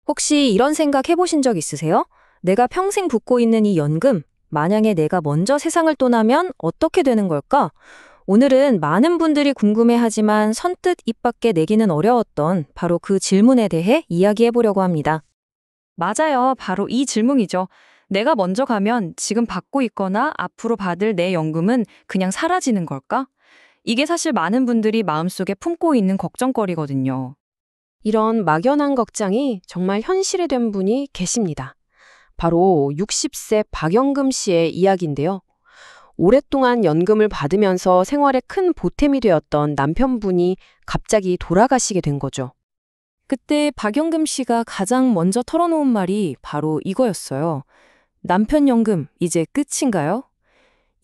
혹시 이런 생각 해보신 적 있으세요? 내가 평생 붓고 있는 이 연금, 만약에 내가 먼저 세상을 떠나면 어떻게 되는 걸까? 오늘은 많은 분들이 궁금해하지만 선뜻 입 밖에 내기는 어려웠던 바로 그 질문에 대해 이야기해보려고 합니다. 맞아요. 바로 이 질문이죠. 내가 먼저 가면 지금 받고 있거나 앞으로 받을 내 연금은 그냥 사라지는 걸까? 이게 사실 많은 분들이 마음속에 품고 있는 걱정거리거든요. 이런 막연한 걱정이 정말 현실이 된 분이 계십니다. 바로 60세 박영금 씨의 이야기인데요. 오랫동안 연금을 받으면서 생활에 큰 보탬이 되었던 남편분이 갑자기 돌아가시게 된 거죠. 그때 박영금 씨가 가장 먼저 털어놓은 말이 바로 이거였어요. 남편 연금, 이제 끝인가요?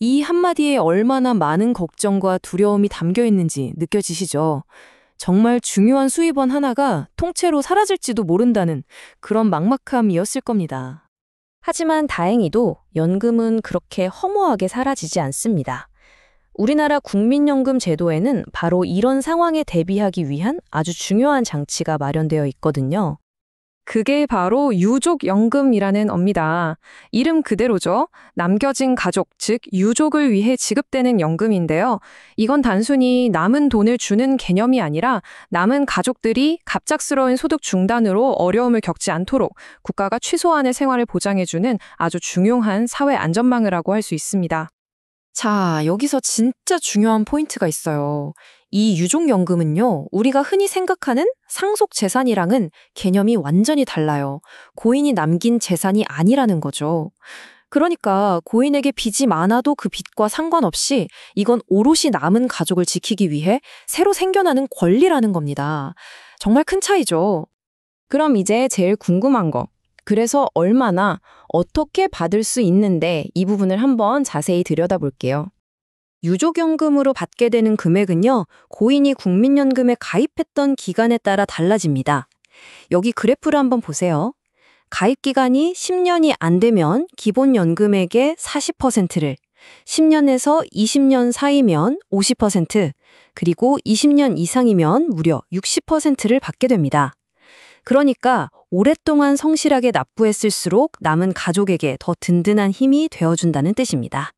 이 한마디에 얼마나 많은 걱정과 두려움이 담겨 있는지 느껴지시죠? 정말 중요한 수입원 하나가 통째로 사라질지도 모른다는 그런 막막함이었을 겁니다. 하지만 다행히도 연금은 그렇게 허무하게 사라지지 않습니다. 우리나라 국민연금 제도에는 바로 이런 상황에 대비하기 위한 아주 중요한 장치가 마련되어 있거든요. 그게 바로 유족연금이라는 업니다. 이름 그대로죠. 남겨진 가족, 즉 유족을 위해 지급되는 연금인데요. 이건 단순히 남은 돈을 주는 개념이 아니라 남은 가족들이 갑작스러운 소득 중단으로 어려움을 겪지 않도록 국가가 최소한의 생활을 보장해주는 아주 중요한 사회 안전망이라고 할 수 있습니다. 자, 여기서 진짜 중요한 포인트가 있어요. 이 유족연금은요, 우리가 흔히 생각하는 상속재산이랑은 개념이 완전히 달라요. 고인이 남긴 재산이 아니라는 거죠. 그러니까 고인에게 빚이 많아도 그 빚과 상관없이 이건 오롯이 남은 가족을 지키기 위해 새로 생겨나는 권리라는 겁니다. 정말 큰 차이죠. 그럼 이제 제일 궁금한 거. 그래서 얼마나 어떻게 받을 수 있는데 이 부분을 한번 자세히 들여다볼게요. 유족연금으로 받게 되는 금액은요, 고인이 국민연금에 가입했던 기간에 따라 달라집니다. 여기 그래프를 한번 보세요. 가입 기간이 10년이 안 되면 기본연금액의 40%를, 10년에서 20년 사이면 50%, 그리고 20년 이상이면 무려 60%를 받게 됩니다. 그러니까 오랫동안 성실하게 납부했을수록 남은 가족에게 더 든든한 힘이 되어준다는 뜻입니다.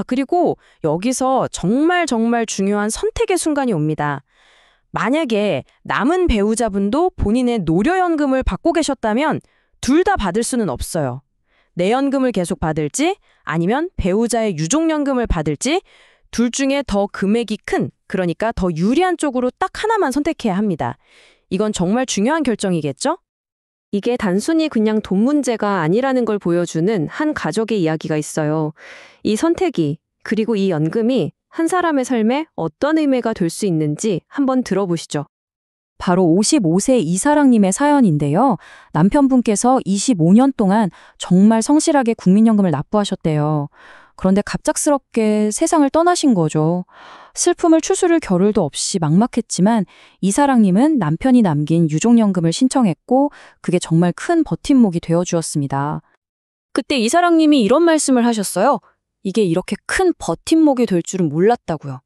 그리고 여기서 정말 중요한 선택의 순간이 옵니다. 만약에 남은 배우자분도 본인의 노령연금을 받고 계셨다면 둘 다 받을 수는 없어요. 내 연금을 계속 받을지 아니면 배우자의 유족연금을 받을지 둘 중에 더 금액이 큰, 그러니까 더 유리한 쪽으로 딱 하나만 선택해야 합니다. 이건 정말 중요한 결정이겠죠? 이게 단순히 그냥 돈 문제가 아니라는 걸 보여주는 한 가족의 이야기가 있어요. 이 선택이, 그리고 이 연금이 한 사람의 삶에 어떤 의미가 될 수 있는지 한번 들어보시죠. 바로 55세 이사랑님의 사연인데요. 남편분께서 25년 동안 정말 성실하게 국민연금을 납부하셨대요. 그런데 갑작스럽게 세상을 떠나신 거죠. 슬픔을 추스를 겨를도 없이 막막했지만 이사랑님은 남편이 남긴 유족연금을 신청했고 그게 정말 큰 버팀목이 되어주었습니다. 그때 이사랑님이 이런 말씀을 하셨어요. 이게 이렇게 큰 버팀목이 될 줄은 몰랐다고요.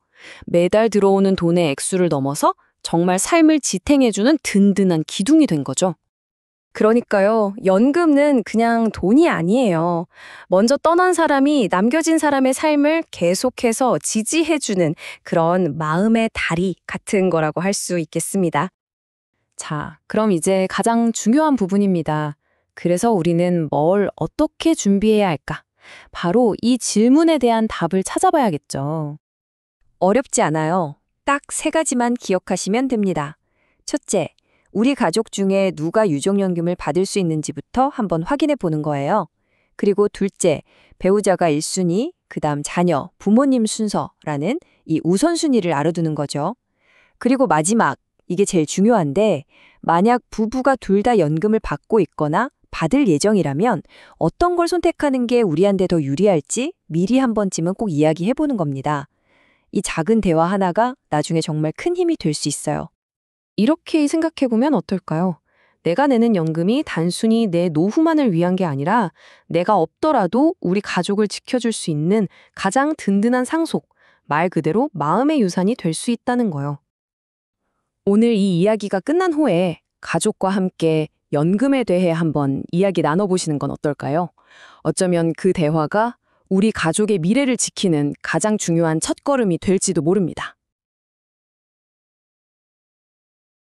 매달 들어오는 돈의 액수를 넘어서 정말 삶을 지탱해주는 든든한 기둥이 된 거죠. 그러니까요, 연금은 그냥 돈이 아니에요. 먼저 떠난 사람이 남겨진 사람의 삶을 계속해서 지지해주는 그런 마음의 다리 같은 거라고 할 수 있겠습니다. 자, 그럼 이제 가장 중요한 부분입니다. 그래서 우리는 뭘 어떻게 준비해야 할까? 바로 이 질문에 대한 답을 찾아봐야겠죠. 어렵지 않아요. 딱 3가지만 기억하시면 됩니다. 첫째, 우리 가족 중에 누가 유족연금을 받을 수 있는지부터 한번 확인해 보는 거예요. 그리고 둘째, 배우자가 1순위, 그다음 자녀, 부모님 순서라는 이 우선순위를 알아두는 거죠. 그리고 마지막, 이게 제일 중요한데 만약 부부가 둘 다 연금을 받고 있거나 받을 예정이라면 어떤 걸 선택하는 게 우리한테 더 유리할지 미리 한 번쯤은 꼭 이야기해 보는 겁니다. 이 작은 대화 하나가 나중에 정말 큰 힘이 될 수 있어요. 이렇게 생각해보면 어떨까요? 내가 내는 연금이 단순히 내 노후만을 위한 게 아니라 내가 없더라도 우리 가족을 지켜줄 수 있는 가장 든든한 상속, 말 그대로 마음의 유산이 될 수 있다는 거요. 오늘 이 이야기가 끝난 후에 가족과 함께 연금에 대해 한번 이야기 나눠보시는 건 어떨까요? 어쩌면 그 대화가 우리 가족의 미래를 지키는 가장 중요한 첫걸음이 될지도 모릅니다.